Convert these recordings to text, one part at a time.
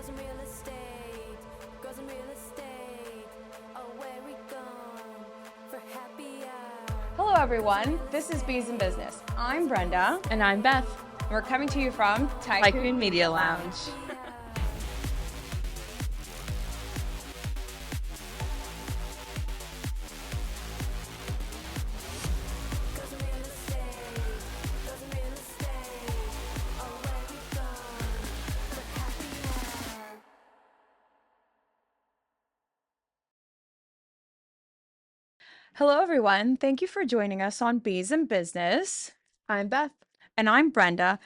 Girls in real estate, girls in real estate. Oh, where we gone for happy hour? Hello, everyone. This is Bees in Business. I'm Brenda. And I'm Beth, And we're coming to you from Tycoon Media Lounge. Girls in real estate, girls in real estate. Oh, where we gone for happy hour? Hello, everyone. Thank you for joining us on Bees in Business. I'm Beth. And I'm Brenda.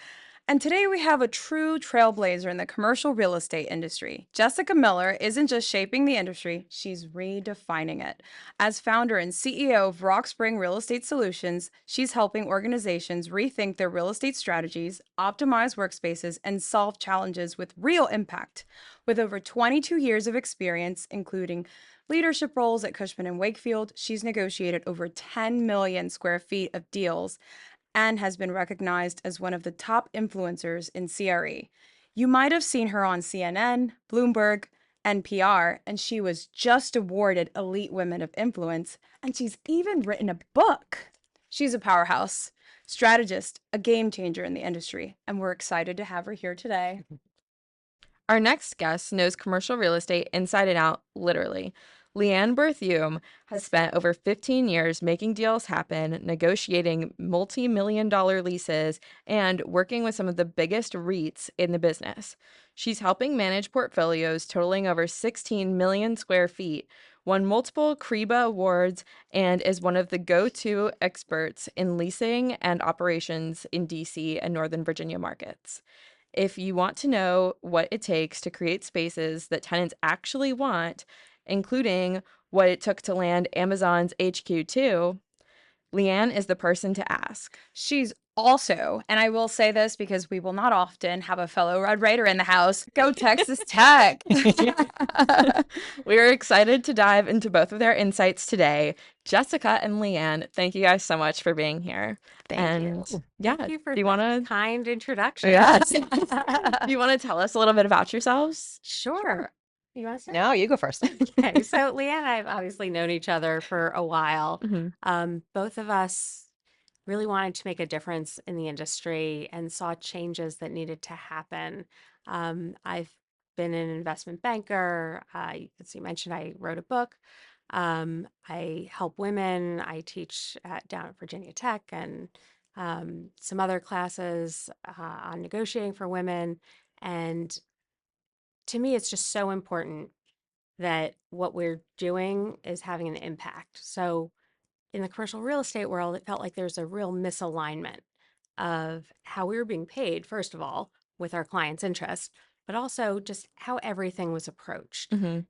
And today we have a true trailblazer in the commercial real estate industry. Jessica Miller isn't just shaping the industry, she's redefining it. As founder and CEO of Rock Spring Real Estate Solutions, she's helping organizations rethink their real estate strategies, optimize workspaces, and solve challenges with real impact. With over 22 years of experience, including leadership roles at Cushman & Wakefield, she's negotiated over 10 million square feet of deals and has been recognized as one of the top influencers in CRE. You might have seen her on CNN, Bloomberg, NPR, and she was just awarded Elite Women of Influence, and she's even written a book. She's a powerhouse, strategist, a game changer in the industry, and we're excited to have her here today. Our next guest knows commercial real estate inside and out, literally. Leanne Berthiaume has spent over 15 years making deals happen, negotiating multi-million-dollar leases, and working with some of the biggest REITs in the business. She's helping manage portfolios totaling over 16 million square feet, won multiple CREBA awards, and is one of the go-to experts in leasing and operations in DC and Northern Virginia markets. If you want to know what it takes to create spaces that tenants actually want, including what it took to land Amazon's HQ2, Leanne is the person to ask. She's also, and I will say this because we will not often have a fellow Red Raider in the house, go Texas Tech. We're excited to dive into both of their insights today. Jessica and Leanne, thank you guys so much for being here. Thank you. Yeah, Thank you for do you want the to? kind introduction. Yes. Do you want to tell us a little bit about yourselves? Sure. You want to start? No, you go first. Okay. So Leanne and I have obviously known each other for a while. Mhm. Both of us really wanted to make a difference in the industry and saw changes that needed to happen. I've been an investment banker. As you mentioned, I wrote a book. I help women. I teach down at Virginia Tech and some other classes on negotiating for women. And to me, it's just so important that what we're doing is having an impact. So in the commercial real estate world, it felt like there's a real misalignment of how we were being paid, first of all, with our clients' interest, but also just how everything was approached. Mhm.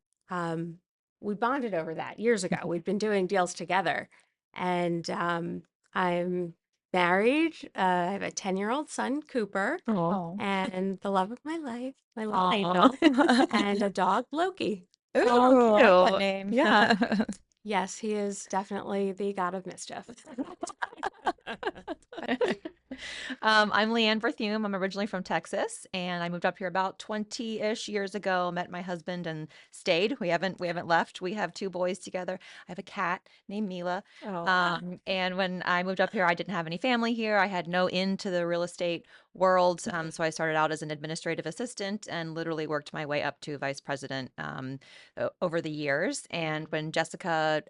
We bonded over that years ago. We've been doing deals together, and I'm married. I have a 10-year-old son, Cooper, Aw. and the love of my life, my little Aw. angel, and a dog, Loki. Ooh, Oh, I like that cute. name. Yeah. Yes, he is definitely the god of mischief. I'm Leanne Berthiaume. I'm originally from Texas, and I moved up here about 20-ish years ago. Met my husband and stayed. We haven't left. We have two boys together. I have a cat named Mila. And when I moved up here, I didn't have any family here. I had no into the real estate world, so I started out as an administrative assistant and literally worked my way up to vice president over the years. And when Jessica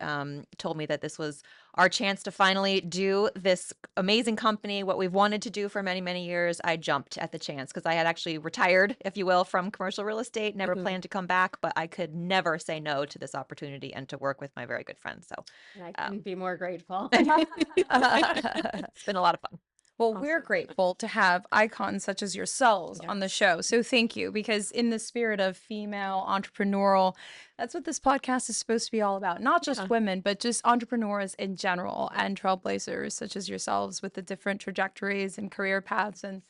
told me that this was our chance to finally do this amazing company, what we've wanted to do for many, many years, I jumped at the chance because I had actually retired, if you will, from commercial real estate, never Mhm. planned to come back, but I could never say no to this opportunity and to work with my very good friends. So And I couldn't be more grateful. it's been a lot of fun. Well, we're Awesome. grateful to have icons such as yourselves on the Yes. show. So thank you, because in the spirit of female entrepreneurial, that's what this podcast is supposed to be all about. Not just Yeah. women, but just entrepreneurs in general and trailblazers such as yourselves with the different trajectories and career paths. And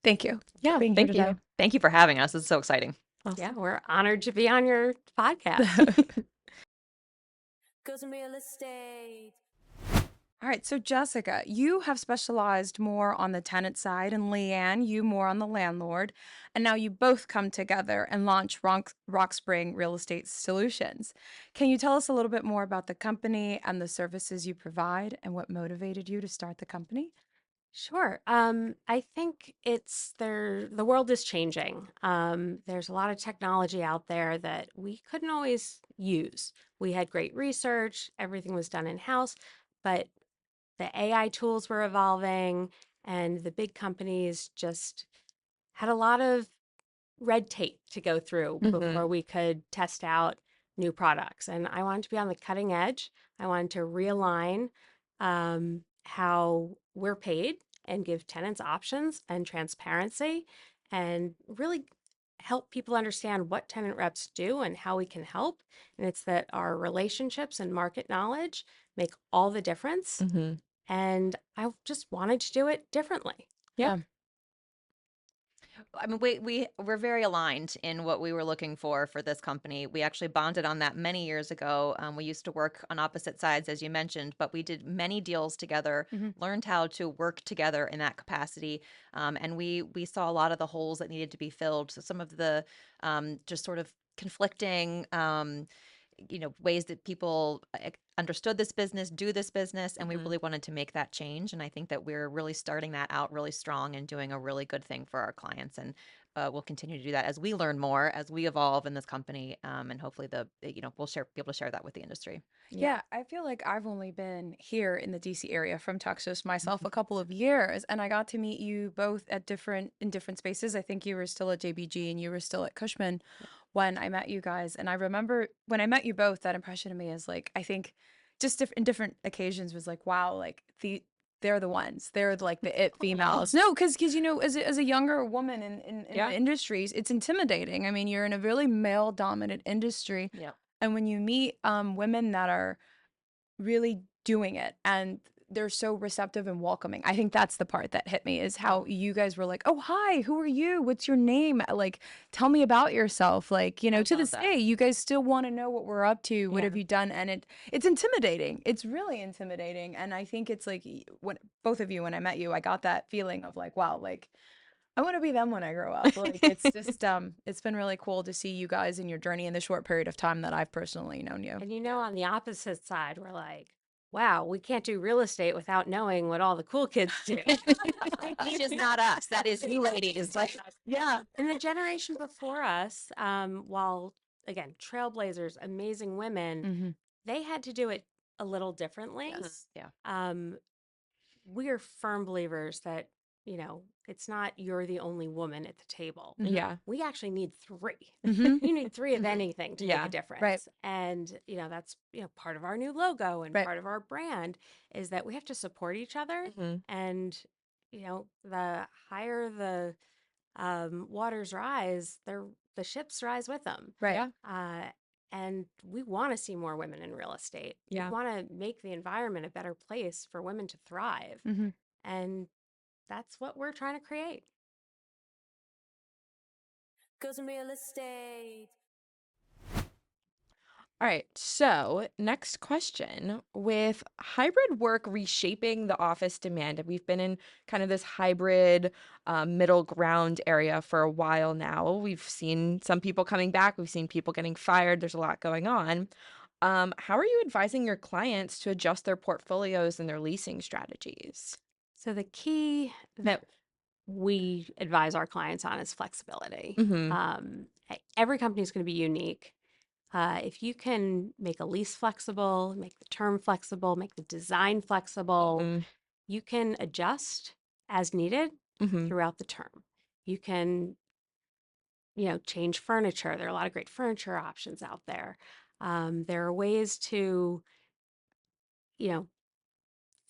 thank you Yeah, for being thank here you. today. Thank you for having us. It's so exciting. Yeah, we're honored to be on your podcast. Girls in real estate. All right, so Jessica, you have specialized more on the tenant side, and Leanne, you more on the landlord. And now you both come together and launch Rock Spring Real Estate Solutions. Can you tell us a little bit more about the company and the services you provide and what motivated you to start the company? Sure. I think the world is changing. There's a lot of technology out there that we couldn't always use. We had great research, everything was done in-house, but the AI tools were evolving and the big companies just had a lot of red tape to go through Mm-hmm. before we could test out new products. And I wanted to be on the cutting edge. I wanted to realign how we're paid and give tenants options and transparency and really help people understand what tenant reps do and how we can help. And it's that our relationships and market knowledge make all the difference. Mm-hmm. And I just wanted to do it differently. Yeah. I mean, we're very aligned in what we were looking for this company. We actually bonded on that many years ago. We used to work on opposite sides, as you mentioned, but we did many deals together, Mhm. learned how to work together in that capacity, and we saw a lot of the holes that needed to be filled. So some of the just sort of conflicting. Ways that people understood this business, do this business, and we Mhm. really wanted to make that change. And I think that we're really starting that out really strong and doing a really good thing for our clients. And we'll continue to do that as we learn more, as we evolve in this company, and hopefully we'll be able to share that with the industry. Yeah. Yeah, I feel like I've only been here in the DC area from Texas myself Mhm. a couple of years, and I got to meet you both at different spaces. I think you were still at JBG and you were still at Cushman when I met you guys. And I remember when I met you both, that impression of me is like, I think just in different occasions was like, wow, like they're the ones. They're like the it females. No, because as a younger woman in Yeah. the industries, it's intimidating. I mean, you're in a really male dominant industry, Yeah. and when you meet women that are really doing it and they're so receptive and welcoming. I think that's the part that hit me is how you guys were like, "Oh, hi, who are you? What's your name? Like, tell me about yourself." Like, I to love this that. day, you guys still want to know what we're up to. What Yeah. have you done? And it's intimidating. It's really intimidating. And I think it's like when both of you, when I met you, I got that feeling of like, wow, like I want to be them when I grow up. Like it's just it's been really cool to see you guys in your journey in the short period of time that I've personally known you. And on the opposite side, we're like, wow, we can't do real estate without knowing what all the cool kids do. Which is not us. That is you ladies. Like, Yeah. And the generation before us, while again, trailblazers, amazing women, Mm-hmm. they had to do it a little differently. yes. Yeah. Um, we are firm believers that, it's not you're the only woman at the table. Yeah. We actually need three. Mm-hmm. You need three of Mhm. anything to make a Yeah. Right. difference. And, that's, part of our new logo and Right. part of our brand is that we have to support each other. Mhm. And, the higher the waters rise, the ships rise with them. Right. Yeah. Uh, and we want to see more women in real estate. We Yeah. want to make the environment a better place for women to thrive. Mm-hmm. And that's what we're trying to create. Goes in real estate. All right. So, next question. With hybrid work reshaping the office demand, and we've been in kind of this hybrid middle ground area for a while now. We've seen some people coming back, we've seen people getting fired. There's a lot going on. How are you advising your clients to adjust their portfolios and their leasing strategies? So the key that we advise our clients on is flexibility. Mm-hmm. Every company is going to be unique. If you can make a lease flexible, make the term flexible, make the design flexible, Mm-hmm. you can adjust as needed Mm-hmm. throughout the term. You can, change furniture. There are a lot of great furniture options out there. There are ways to, you know,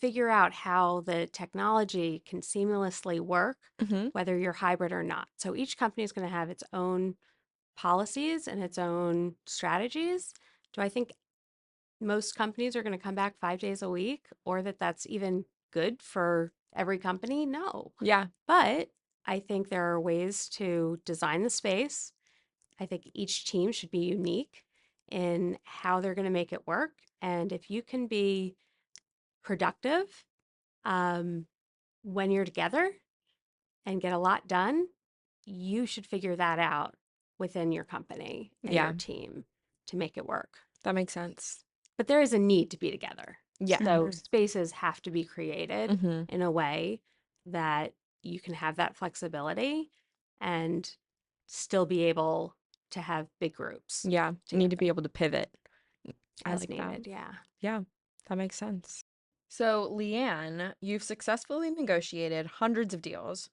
figure out how the technology can seamlessly work, Mm-hmm. whether you're hybrid or not. So each company is going to have its own policies and its own strategies. Do I think most companies are going to come back 5 days a week or that's even good for every company? No. Yeah. But I think there are ways to design the space. I think each team should be unique in how they're going to make it work. And if you can be productive when you're together and get a lot done, you should figure that out within your company and Yeah. your team to make it work. That makes sense. But there is a need to be together. Yeah. So spaces have to be created Mm-hmm. in a way that you can have that flexibility and still be able to have big groups Yeah. You need to be together able to pivot. I as like that. needed. Yeah. Yeah, that makes sense. So, Leanne, you've successfully negotiated hundreds of deals.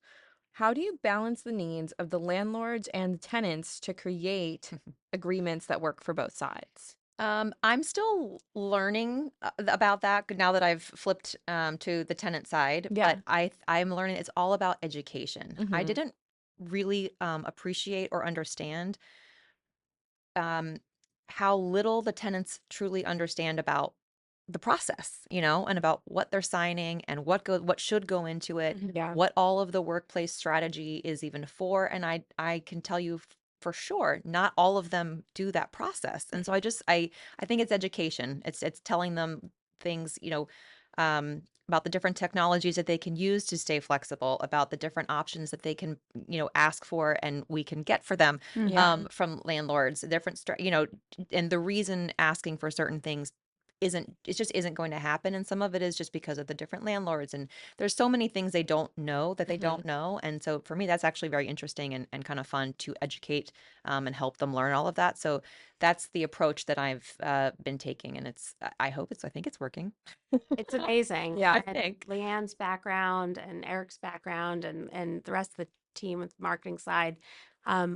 How do you balance the needs of the landlords and the tenants to create agreements that work for both sides? I'm still learning about that now that I've flipped to the tenant side, Yeah. but I'm learning it's all about education. I Mhm. didn't really appreciate or understand um, how little the tenants truly understand about the process, and about what they're signing and what should go into it, Yeah. what all of the workplace strategy is even for. And I can tell you for sure, not all of them do that process. And so I think it's education. It's telling them things, about the different technologies that they can use to stay flexible, about the different options that they can, ask for and we can get for them Yeah. from landlords, different, and the reason asking for certain things it just isn't going to happen. And some of it is just because of the different landlords. And there's so many things they don't know that they don't know. And so for me, that's actually very interesting and kind of fun to educate and help them learn all of that. So that's the approach that I've been taking. And I think it's working. It's amazing. Yeah. And Leanne's background and Eric's background and the rest of the team with the marketing side.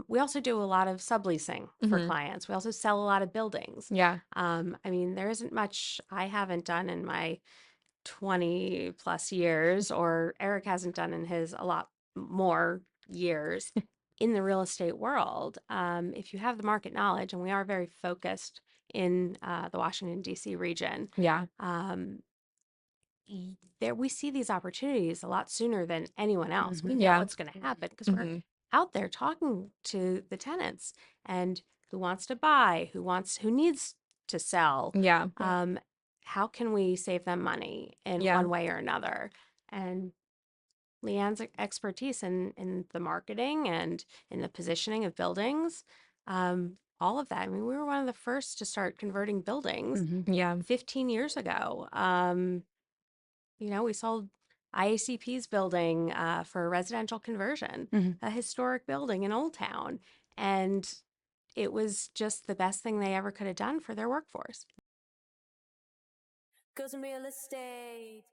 We also do a lot of subleasing for Mhm. clients. We also sell a lot of buildings. Yeah. I mean, there isn't much I haven't done in my 20 plus years, or Eric hasn't done in his a lot more years in the real estate world. If you have the market knowledge, and we are very focused in the Washington, D.C. region, Yeah. there we see these opportunities a lot sooner than anyone else. We know Yeah. it's going to happen because we're Mhm. out there talking to the tenants and who wants to buy, who needs to sell. Yeah. How can we save them money in Yeah. one way or another? And Leanne's expertise in the marketing and in the positioning of buildings, all of that. I mean, we were one of the first to start converting buildings Yeah. 15 years ago. We sold IACP's building for a residential conversion, a historic building in Old Town. And it was just the best thing they ever could have done for their workforce. Cause in real estate.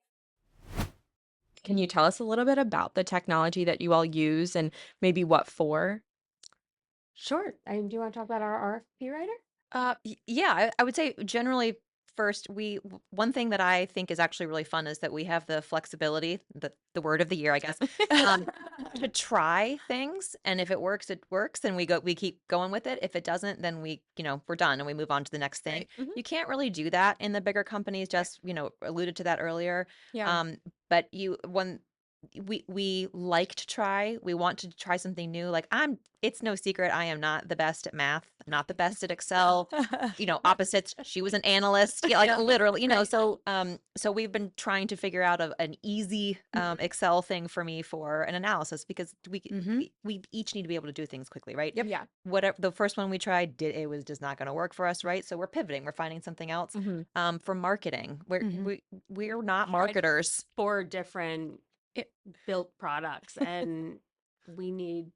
Can you tell us a little bit about the technology that you all use and maybe what for? Sure. Do you want to talk about our RFP writer? Yeah, I would say generally first one thing that I think is actually really fun is that we have the flexibility, the word of the year, I guess, to try things. And if it works, and we keep going with it. If it doesn't, then we're done and we move on to the next thing. Mhm. You can't really do that in the bigger companies, just, alluded to that earlier. Yeah. But we like to try. We want to try something new. Like it's no secret I am not the best at math, not the best at Excel. Opposites. She was an analyst. Yeah, like literally, so we've been trying to figure out an easy Excel thing for me for an analysis because we each need to be able to do things quickly, right? Yep. Yeah. Whatever the first one we tried it was just not going to work for us, right? So we're pivoting. We're finding something else. For marketing, we're not marketers. 4 different built products, and we need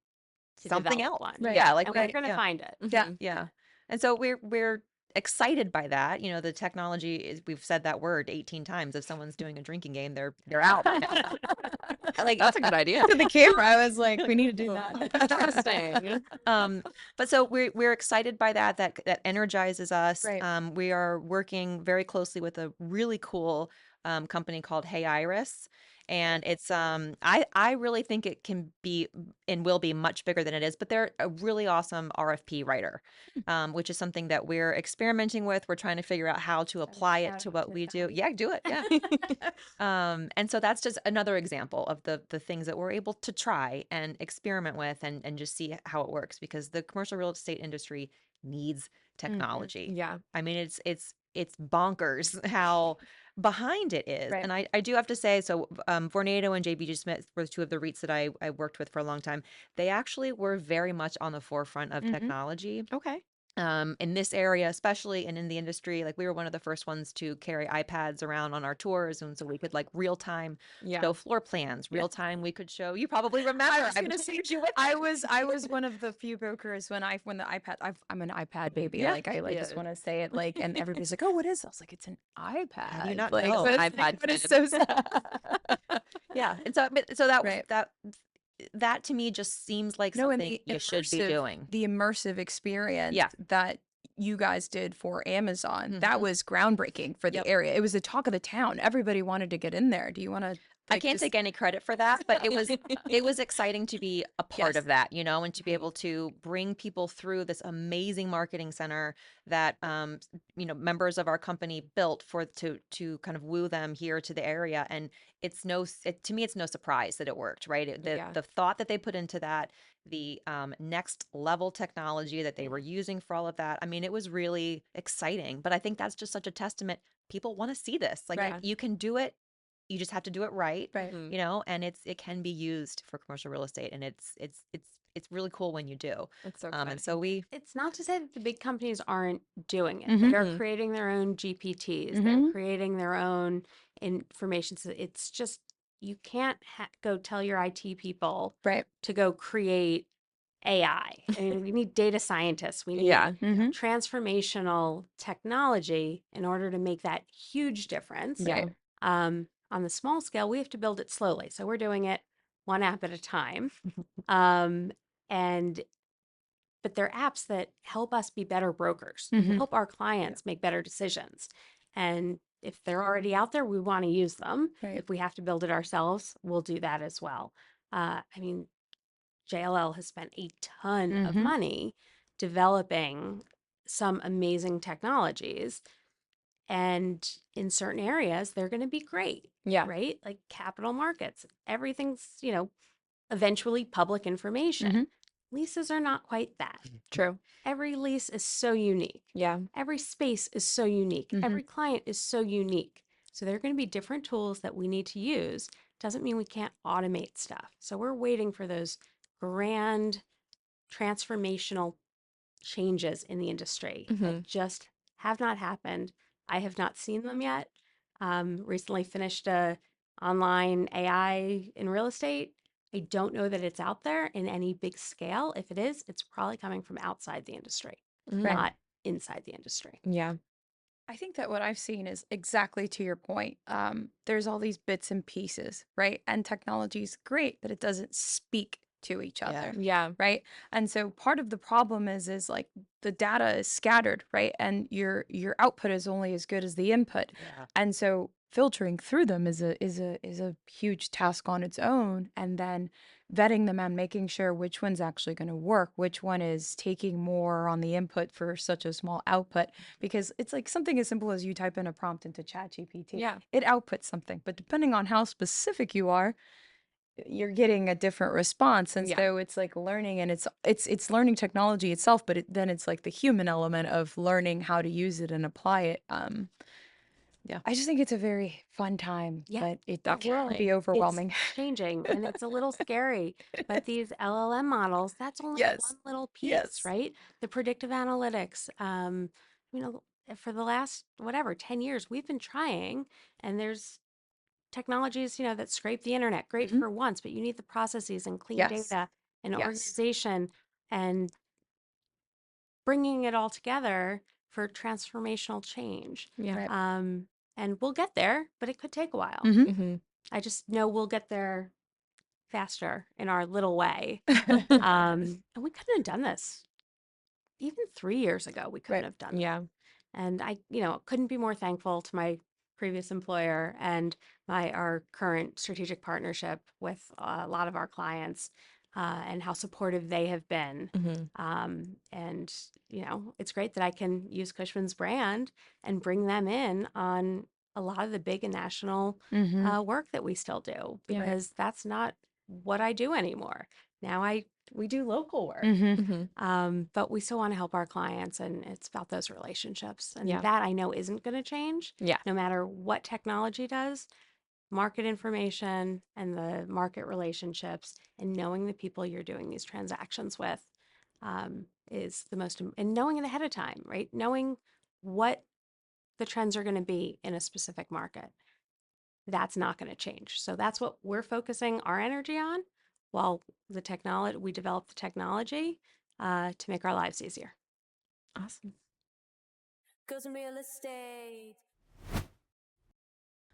to Something develop else. one. Right. Yeah, like And we're going to find it. Yeah, yeah. And so we're excited by that. The technology is we've said that word 18 times. If someone's doing a drinking game, they're out. Like That's a good idea. To the camera, I was like, we need to do that. Interesting. but so we're excited by that energizes us. Right. We are working very closely with a really cool company called Hey Iris. And it's I really think it can be and will be much bigger than it is, but they're a really awesome RFP writer, which is something that we're experimenting with. We're trying to figure out how to apply it to what we do. Yeah, do it. Yeah. And so that's just another example of the things that we're able to try and experiment with and just see how it works because the commercial real estate industry needs technology. Yeah. I mean, it's bonkers how behind it is, Right. and I do have to say, so Vornado and JBG Smith were two of the REITs that I worked with for a long time. They actually were very much on the forefront of technology. Okay. In this area, especially, and in the industry, like we were one of the first ones to carry iPads around on our tours, and so we could like real time Yeah. show floor plans, real time we could show. You probably remember. was I've gonna say, saved you with I was one of the few brokers when the iPad. I'm an iPad baby. Yeah, Like I she just is. want to say it. Like, and everybody's like, "Oh, what is?" I was like, "It's an How do you iPad." not Like, know? but, iPad but it's kid. so sad. Yeah, and so that Right. that to me just seems like No, and something you should be doing. the immersive experience Yeah. that you guys did for Amazon, that Mhm. was groundbreaking for the Yep. area. It was the talk of the town. Everybody wanted to get in there. Do you want to I like can't just take any credit for that, but it was exciting to be a part Yes. of that, you know, and to be able to bring people through this amazing marketing center that you know, members of our company built for to kind of woo them here to the area. And to me it's no surprise that it worked, right? Yeah. The thought that they put into that, the next level technology that they were using for all of that. I mean, it was really exciting, but I think that's just such a testament. People want to see this. Like Right. you can do it, you just have to do it right, right. Mhm. you know, and it can be used for commercial real estate, and it's really cool when you do. That's so And exciting. so we It's not to say that the big companies aren't doing it. Mhm. They're Mhm. creating their own GPTs. They're Mhm. creating their own information. So it's just you can't go tell your IT people Right. to go create AI. I mean, we need data scientists. We need Yeah. Mhm. transformational technology in order to make that huge difference. Yeah. On the small scale, we have to build it slowly. So we're doing it one app at a time. Um, and but they're apps that help us be better brokers, Mhm. help our clients make better decisions. And if they're already out there, we want to use them. Right. If we have to build it ourselves, we'll do that as well. I mean, JLL has spent a ton of Mhm. money developing some amazing technologies. And in certain areas, they're going to be great, Yeah. right? Like capital markets, everything's, eventually public information. Mhm. Leases are not quite that. True. Every lease is so unique. Yeah. Every space is so unique. Mhm. Every client is so unique. So there are going to be different tools that we need to use. Doesn't mean we can't automate stuff. So we're waiting for those grand transformational changes in the industry that Mhm. just have not happened. I have not seen them yet. Recently finished a online AI in real estate. I don't know that it's out there in any big scale. If it is, it's probably coming from outside the industry, Mhm. not inside the industry. Yeah. I think that what I've seen is exactly to your point. There's all these bits and pieces, right? And technology is great, but it doesn't speak to each Yeah. other, Yeah. right? And so part of the problem is like the data is scattered, right? And your output is only as good as the input. Yeah. And so filtering through them is a huge task on its own. And then vetting them and making sure which one's actually going to work, which one is taking more on the input for such a small output. Because it's like something as simple as you type in a prompt into ChatGPT. Yeah. It outputs something, but depending on how specific you are, you're getting a different response. And Yeah. so it's like learning, and it's learning technology itself, but then it's like the human element of learning how to use it and apply it. Yeah. I just think it's a very fun time, Yeah, but it the can world be it's overwhelming. changing and it's a little scary. But these LLM models, that's only Yes. one little piece, Yes. right? The predictive analytics. For the last whatever 10 years, we've been trying, and there's technologies, that scrape the internet. Great Mhm. for once, but you need the processes and clean Yes. data and Yes. organization and bringing it all together for transformational change. Yeah. Right. And we'll get there, but it could take a while. Mhm. Mhm. I just know we'll get there faster in our little way. And we couldn't have done this even 3 years ago. We couldn't Right. have done that. Yeah. And I, couldn't be more thankful to my previous employer and our current strategic partnership with a lot of our clients, and how supportive they have been. Mhm. And it's great that I can use Cushman's brand and bring them in on a lot of the big and national Mhm. work that we still do, Yeah. because that's not what I do anymore. Now I we do local work. Mm-hmm. But we still want to help our clients, and it's about those relationships. And Yeah. that I know isn't going to change Yeah. no matter what technology does. Market information and the market relationships and knowing the people you're doing these transactions with is the most, and knowing it ahead of time, right? Knowing what the trends are going to be in a specific market. That's not going to change. So that's what we're focusing our energy on while we develop the technology to make our lives easier. Awesome. Goes in real estate.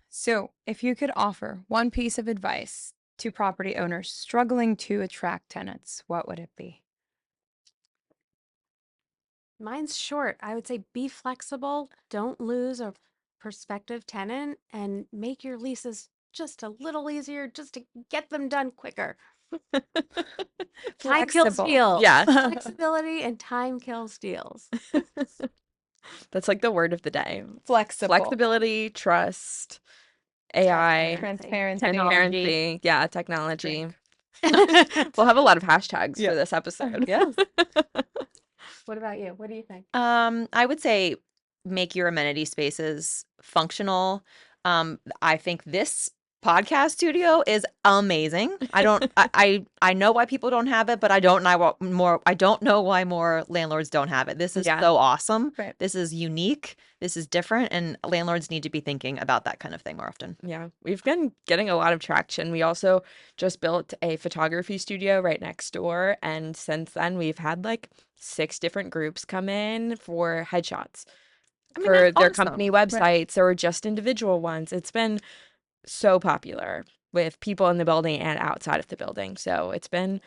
So, if you could offer one piece of advice to property owners struggling to attract tenants, what would it be? Mine's short. I would say be flexible. Don't lose a prospective tenant and make your leases just a little easier just to get them done quicker. Time kills Flexible. deals. Yeah. Flexibility and time kills deals. That's like the word of the day. Flexible. Flexibility, trust, AI, Transparency. transparency. Yeah, technology. Drink. We'll have a lot of hashtags Yeah. for this episode. Yes. What about you? What do you think? I would say make your amenity spaces functional. I think this podcast studio is amazing. I know why people don't have it, but I don't know why more landlords don't have it. This is Yeah. so awesome. Right. This is unique. This is different, and landlords need to be thinking about that kind of thing more often. Yeah, we've been getting a lot of traction. We also just built a photography studio right next door. And since then, we've had like 6 different groups come in for headshots I mean, for that's their awesome. company websites or just individual ones. It's been so popular with people in the building and outside of the building. So it's been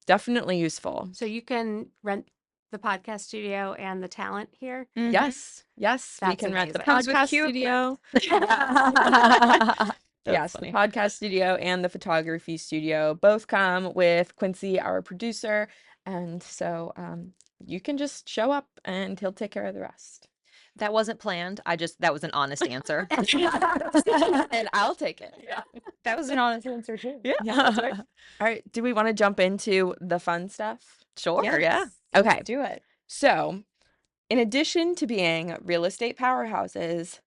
definitely useful. So you can rent the podcast studio and the talent here. Mhm. Yes, yes, we That's can rent the amazing. Comes with podcast cue studio. That's Yes, the funny. podcast studio and the photography studio both come with Quincy, our producer. And so you can just show up and he'll take care of the rest. That wasn't planned. That was an honest answer. And I'll take it. Yeah. That was an honest answer too. Yeah, that's right. All right. Do we want to jump into the fun stuff? Sure, yeah. Yes. Okay. Let's do it. So, in addition to being real estate powerhouses,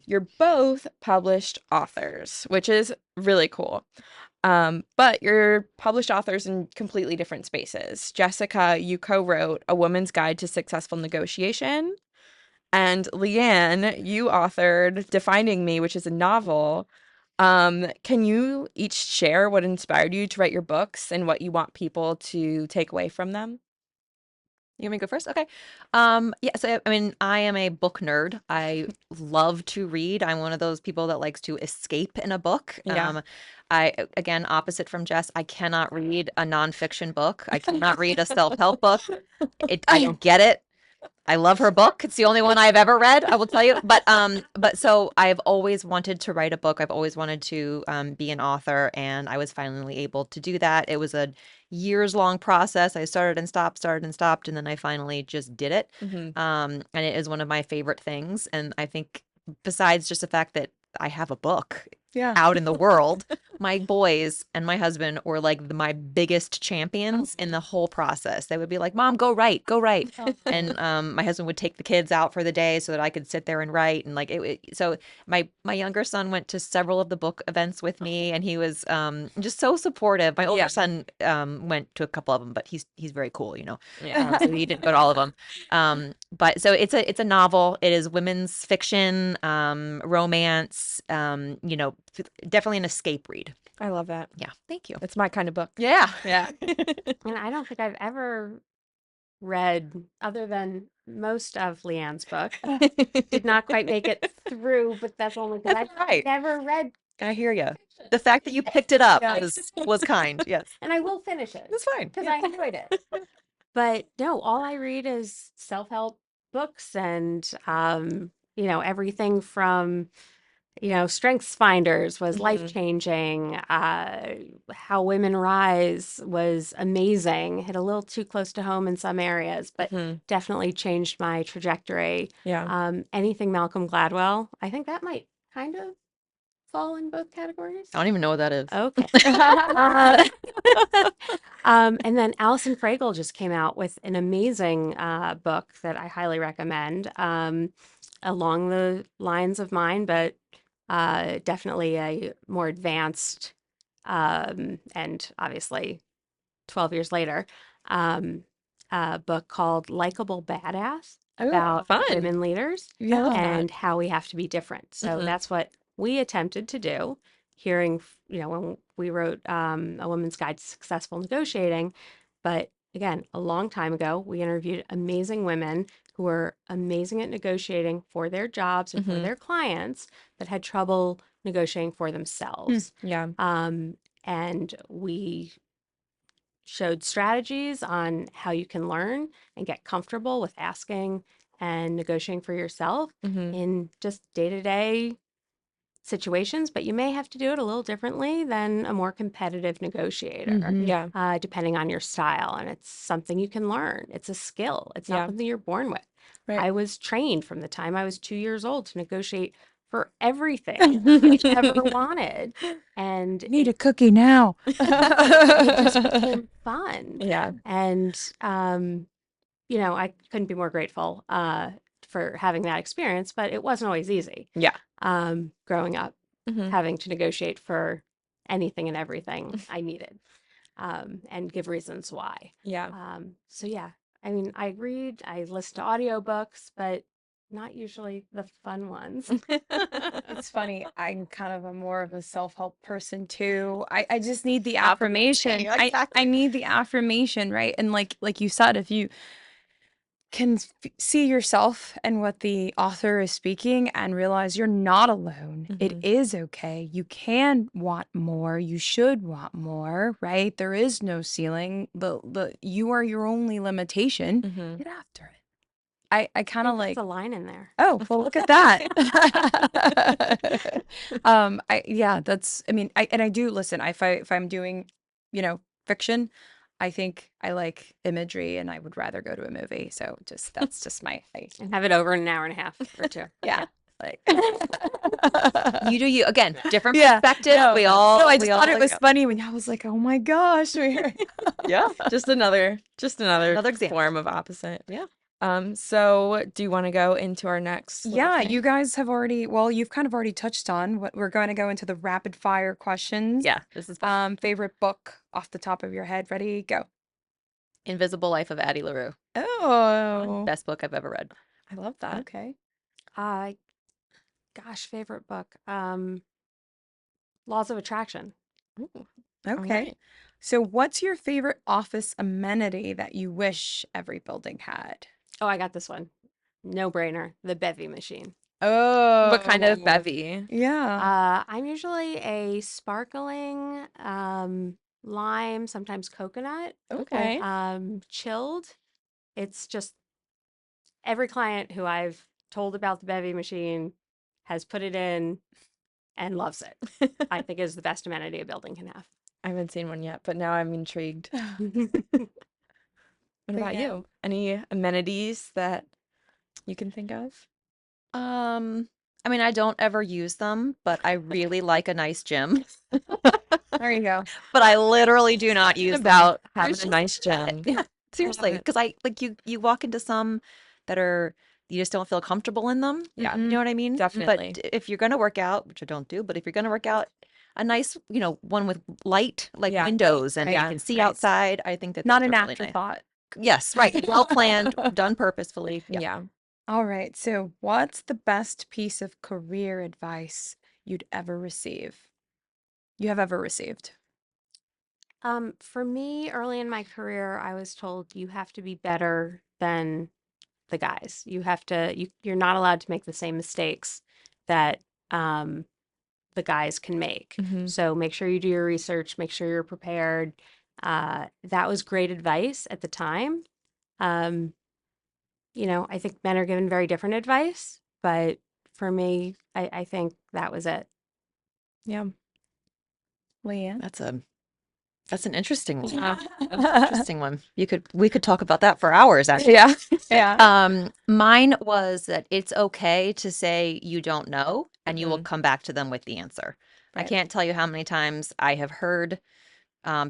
you're both published authors, which is really cool. But you're published authors in completely different spaces. Jessica, you co-wrote A Woman's Guide to Successful Negotiation. And Leanne, you authored Defining Me, which is a novel. Can you each share what inspired you to write your books and what you want people to take away from them? You want me to go first? Okay. Yeah, so I mean, I am a book nerd. I love to read. I'm one of those people that likes to escape in a book. Yeah. Again, opposite from Jess, I cannot read a nonfiction book. I cannot read a self-help book. I don't get it. I love her book. It's the only one I've ever read, I will tell you. But so I've always wanted to write a book. I've always wanted to be an author, and I was finally able to do that. It was a years-long process. I started and stopped, and then I finally just did it. Mhm. And it is one of my favorite things. And I think besides just the fact that I have a book Yeah. out in the world, my boys and my husband were like my biggest champions in the whole process. They would be like, "Mom, go write, go write." And my husband would take the kids out for the day so that I could sit there and write. And like so my younger son went to several of the book events with me, and he was just so supportive. My older Yeah. son went to a couple of them, but he's very cool, you know. Yeah. So he didn't go to all of them. But so it's a novel. It is women's fiction, romance, definitely an escape read. I love that. Yeah, thank you. It's my kind of book. Yeah. Yeah. And I don't think I've ever read, other than most of Leanne's book, did not quite make it through, but that's only because That's I've right. never read, I hear you. The fact that you picked it up Yeah. was kind. Yes. and I will finish it That's fine. because I enjoyed it. But no, all I read is self-help books and, everything from, Strengths Finders was Mhm. life-changing. How Women Rise was amazing. Hit a little too close to home in some areas, but Mhm. definitely changed my trajectory. Yeah. Anything Malcolm Gladwell, I think that might kind of fall in both categories? I don't even know what that is. Okay. And then Alison Fragel just came out with an amazing book that I highly recommend, along the lines of mine, but definitely a more advanced, and obviously 12 years later, um, a book called Likeable Badass Oh, about fun. women leaders yeah. love that. and how we have to be different. So Mhm. that's what we attempted to do, hearing, when we wrote A Woman's Guide to Successful Negotiating. But again, a long time ago, we interviewed amazing women who were amazing at negotiating for their jobs and for Mhm. their clients, but had trouble negotiating for themselves. Yeah. And we showed strategies on how you can learn and get comfortable with asking and negotiating for yourself Mhm. in just day-to-day situations, but you may have to do it a little differently than a more competitive negotiator, Mhm. Yeah. depending on your style. And it's something you can learn. It's a skill. It's not Yeah. something you're born with. Right. I was trained from the time I was 2 years old to negotiate for everything I ever wanted. And Need a cookie now. it just became fun. Yeah. And, I couldn't be more grateful for having that experience, but it wasn't always easy Yeah. growing up, Mhm. having to negotiate for anything and everything I needed, and give reasons why. Yeah. So, yeah, I mean, I read, I listen to audiobooks, but not usually the fun ones. It's funny. I'm kind of a more of a self-help person too. I just need the affirmation. Yeah, exactly. I need the affirmation, right? And like you said, if you can see yourself and what the author is speaking and realize you're not alone. It Mhm. is okay. You can want more. You should want more, right? There is no ceiling. The you are your only limitation. Mhm. Get after it. I kind I of think there's like, a line in there. oh, well, look at that. Yeah, that's, I mean, I do listen, if I'm doing, fiction, I think I like imagery and I would rather go to a movie. So that's just And have it over in an hour and a half or two. yeah, like, You do you. Again, different yeah, perspective. no, We all no, I we just all thought it was funny when I was like, oh my gosh, Yeah. Just another another example. form of opposite. Yeah. So do you want to go into our next little yeah, thing? you guys have already, well, you've kind of already touched on what we're going to go into the rapid fire questions. Yeah. This is fun. Favorite book off the top of your head. Ready? Go. Invisible Life of Addie LaRue. Oh, Best book I've ever read. I love that. okay. Uh, Gosh, favorite book. Laws of Attraction. Ooh, Okay. right. So, what's your favorite office amenity that you wish every building had? Oh, I got this one. No brainer. The bevy machine. Oh, What kind of bevy? yeah. I'm usually a sparkling, lime, sometimes coconut, Okay. chilled. It's just every client who I've told about the bevy machine has put it in and loves it. I think is the best amenity a building can have. I haven't seen one yet, but now I'm intrigued. What about Leanne? you? Any amenities that you can think of? Um, I mean, I don't ever use them, but I really like a nice gym. There you go. But I literally do not use them. About having There's a just nice gym. yeah, seriously, it. because I like you walk into some that are you just don't feel comfortable in them. Yeah, You know what I mean? definitely. But if you're gonna work out, which I don't do, but if you're gonna work out, a nice, one with light, like Yeah. windows and you Yeah. can see Right. outside, I think that Not those an are really nice. afterthought. Yes, right. Well planned, done purposefully. Yeah. Yeah. All right. So, what's the best piece of career advice you'd ever receive? You have ever received? For me, early in my career, I was told you have to be better than the guys. You're not allowed to make the same mistakes that the guys can make. Mhm. So make sure you do your research, make sure you're prepared. That was great advice at the time. Um, I think men are given very different advice, but for me, I think that was it. Yeah. Leanne? That's an interesting one. Yeah. Interesting one. We could talk about that for hours, actually. Yeah. Yeah. Mine was that it's okay to say you don't know and you will come back to them with the answer. I Right. can't tell you how many times I have heard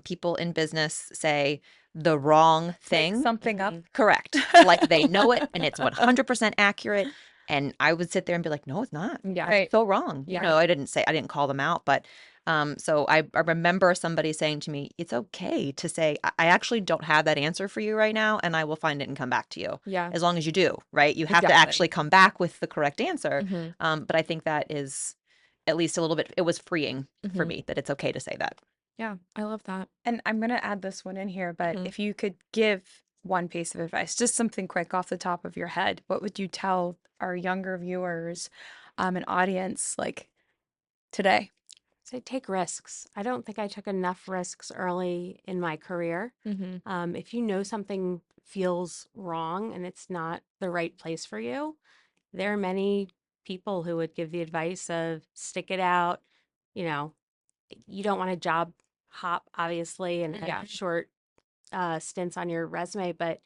people in business say the wrong Make thing. something up. Correct. Like they know it and it's 100% accurate. And I would sit there and be like, no, it's not. Yeah. Right. So wrong. Yeah. You know, I didn't call them out, but so I remember somebody saying to me, it's okay to say, I actually don't have that answer for you right now, and I will find it and come back to you. Yeah. As long as you do, right? You have to Exactly. actually come back with the correct answer. Mhm. But I think that is at least a little bit, it was freeing for Mhm. me that it's okay to say that. Yeah, I love that. And I'm going to add this one in here, but Mhm. if you could give one piece of advice, just something quick off the top of your head, what would you tell our younger viewers, and audience like today? So take risks. I don't think I took enough risks early in my career. Mhm. If you know something feels wrong and it's not the right place for you, there are many people who would give the advice of stick it out. You know, you don't want to job hop, obviously, and Yeah. have short stints on your resume, but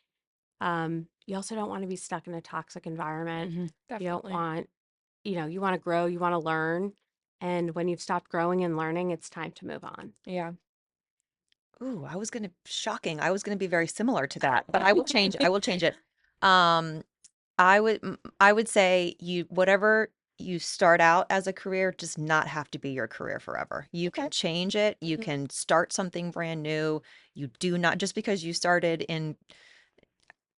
you also don't want to be stuck in a toxic environment. You don't Definitely. want, you want to grow, you want to learn. And when you've stopped growing and learning, it's time to move on. Yeah. Ooh, shocking. I was gonna be very similar to that, but I will change. I will change it. Um, I would say whatever you start out as a career does not have to be your career forever. You Okay. can change it. You Mhm. can start something brand new. You do not just because you started in,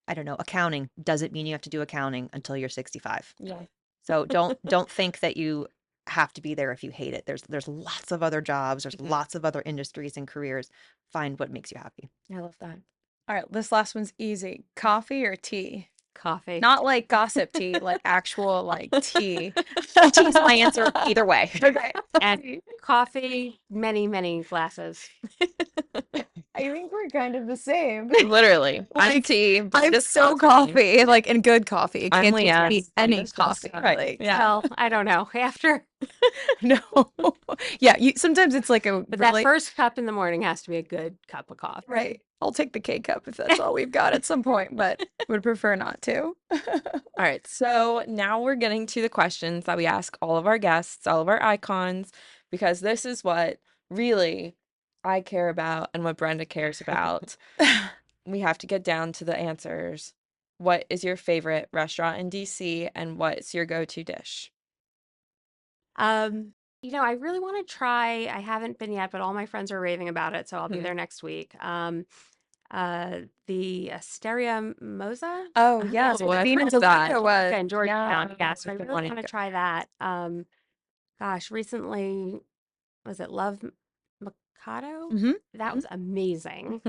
I don't know, accounting doesn't mean you have to do accounting until you're 65. Yeah. So don't think that you have to be there if you hate it. There's lots of other jobs. There's Mhm. lots of other industries and careers. Find what makes you happy. I love that. All right, this last one's easy. Coffee or tea? Coffee. Not like gossip tea, like actual like tea. Tea's my answer either way. Okay. And coffee, many, many glasses. I think we're kind of the same. Literally. I'm Like, tea. I'm just so coffee, like in good coffee. It I'm can't just be Leanne. any Just coffee. Right. Like, Yeah. Well, I don't know. After, no. Yeah, sometimes it's like a but really that first cup in the morning has to be a good cup of coffee. right. I'll take the K cup if that's all we've got at some point, but would prefer not to. All right. So now we're getting to the questions that we ask all of our guests, all of our icons, because this is what really I care about and what Brenda cares about. We have to get down to the answers. What is your favorite restaurant in DC and what's your go-to dish? I really want to try. I haven't been yet, but all my friends are raving about it, so I'll be Mhm. there next week. The Asteria Moza Oh, yes. Oh, I've Dean and heard that. Talitha was. in Georgetown. Yeah. Yeah, so I I've been really wanting want to to go. try that. Gosh, recently was it Love Mikado? Mhm. That was amazing.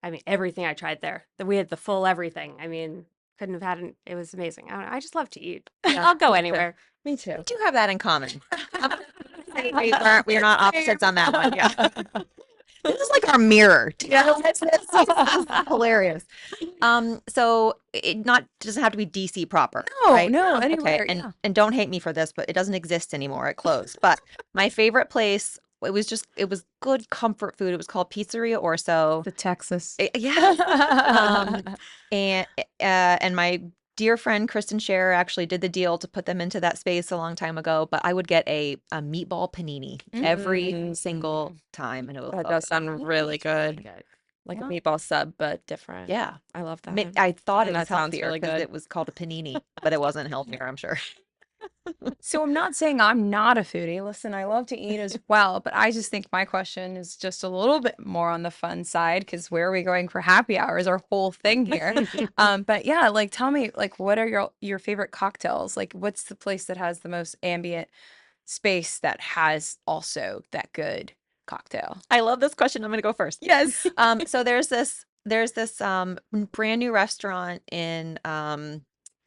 I mean, everything I tried there. We had the full everything. I mean, couldn't have had it was amazing. I don't know, I just love to eat. Yeah, I'll go me too. anywhere. Me too. We do have that in common. We're not opposites on that one. Yeah. This is like our mirror. Yeah. This is hilarious. So it not doesn't have to be DC proper, No, right? no, Okay, anywhere. and Yeah. and don't hate me for this, but it doesn't exist anymore. It closed. But my favorite place, it was good comfort food. It was called Pizzeria Orso. The Texas. Yeah. And my dear friend Kristen Scherer actually did the deal to put them into that space a long time ago. But I would get a meatball panini every Mm. single time, and it was That so does good. sound really good. Good. Like a Yeah. meatball sub, but different. Yeah. I love that. I thought it And was that sounds healthier really because good. it was called a panini, but it wasn't healthier, I'm sure. So I'm not saying I'm not a foodie. Listen, I love to eat as well, but I just think my question is just a little bit more on the fun side because where are we going for happy hour is our whole thing here. But yeah, like tell me, like what are your favorite cocktails? Like what's the place that has the most ambient space that has also that good cocktail? I love this question. I'm going to go first. Yes. So there's this brand new restaurant in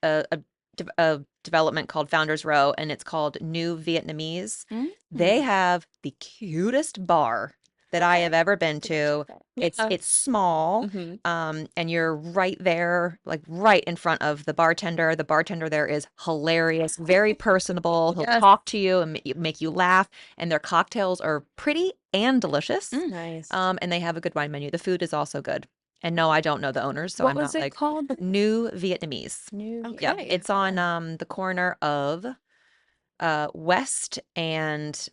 a development called Founders Row, and it's called New Vietnamese. They have the cutest bar that I have ever been to. It's small, and you're right there, like right in front of the bartender. The bartender there is hilarious, very personable. He'll Yes. talk to you and make you laugh, and their cocktails are pretty and delicious. Nice. And they have a good wine menu. The food is also good. And no, I don't know the owners, so What I'm was not it like called? New Vietnamese. New. Okay. Yep, it's on the corner of West and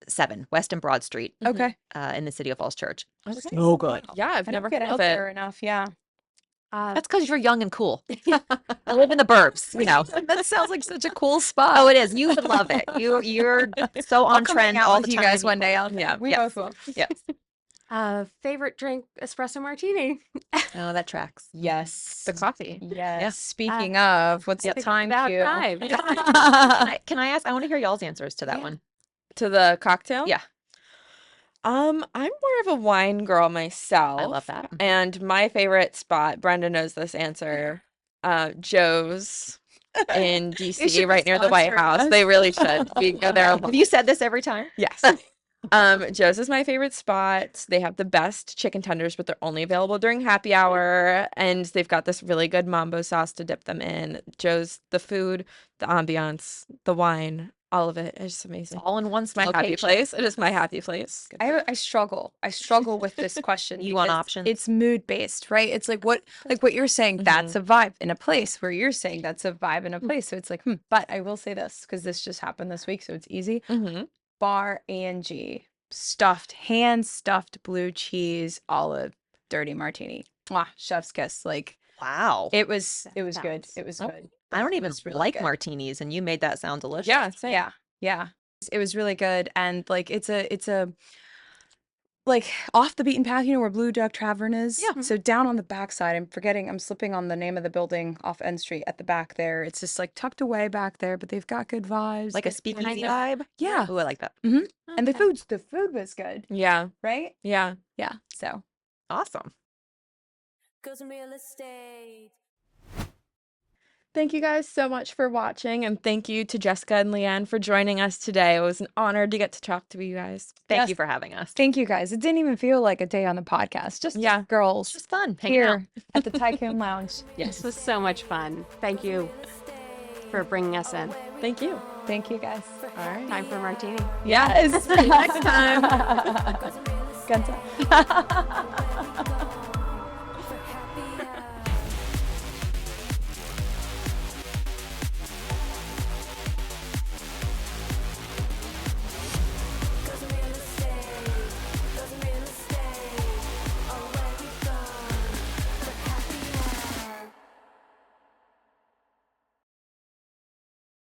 7 West and Broad Street Okay. in the city of Falls Church. Okay. So good. Yeah, I've I never don't get heard out of it. there enough. Yeah. That's because you're young and cool. I live in the burbs, you know. That sounds like such a cool spot. Oh, it is. You would love it. You're so I'll on come hang trend out all with the you time. guys one day. Yeah. We Yes. both will. Yes. Favorite drink, espresso martini. Oh, that tracks. Yes. The coffee. Yes. Yeah. Speaking of, what's the It's time about cue? time. Can I ask? I want to hear y'all's answers to that Yeah. one. To the cocktail? Yeah. I'm more of a wine girl myself. I love that. And my favorite spot, Brenda knows this answer, Joe's in They DC, should be right near the White sponsoring House. us. They really should. We go there a lot. Have you said this every time? Yes. Joe's is my favorite spot. They have the best chicken tenders, but they're only available during happy hour. And they've got this really good mambo sauce to dip them in. Joe's, the food, the ambiance, the wine, all of it is amazing. All in one It's my happy location. place. It is my happy place. I struggle. I struggle with this question. You want because options? It's mood based, right? It's like what you're saying. That's a vibe in a place where you're saying that's a vibe in a place. So it's like, But I will say this because this just happened this week, so it's easy. Mm-hmm. Bar Angie hand stuffed blue cheese olive dirty martini. Mwah, chef's kiss. Like Wow. it was good. sounds- It was Oh, good. I don't even was really like good. martinis, and you made that sound delicious. Yeah, same. Yeah. It was really good. And like it's a like off the beaten path, where Blue Duck Tavern is. Yeah. So down on the backside, I'm slipping on the name of the building off N Street at the back there. It's just like tucked away back there, but they've got good vibes. Like a It's speakeasy behind vibe. Yeah. Ooh, I like that. And the Okay. food was good, Yeah. right? Yeah. Yeah. So Awesome. Goes in real estate. Thank you guys so much for watching, and thank you to Jessica and Leanne for joining us today. It was an honor to get to talk to you guys. Thank Yes. you for having us. thank you guys. It didn't even feel like a day on the podcast. Just Yeah. girls Just fun. Hanging out. here at the Tycoon Lounge. This was so much fun. Thank you for bringing us in. Thank you. Thank you guys. All right. Time for martini. Yes. Next time. Good time.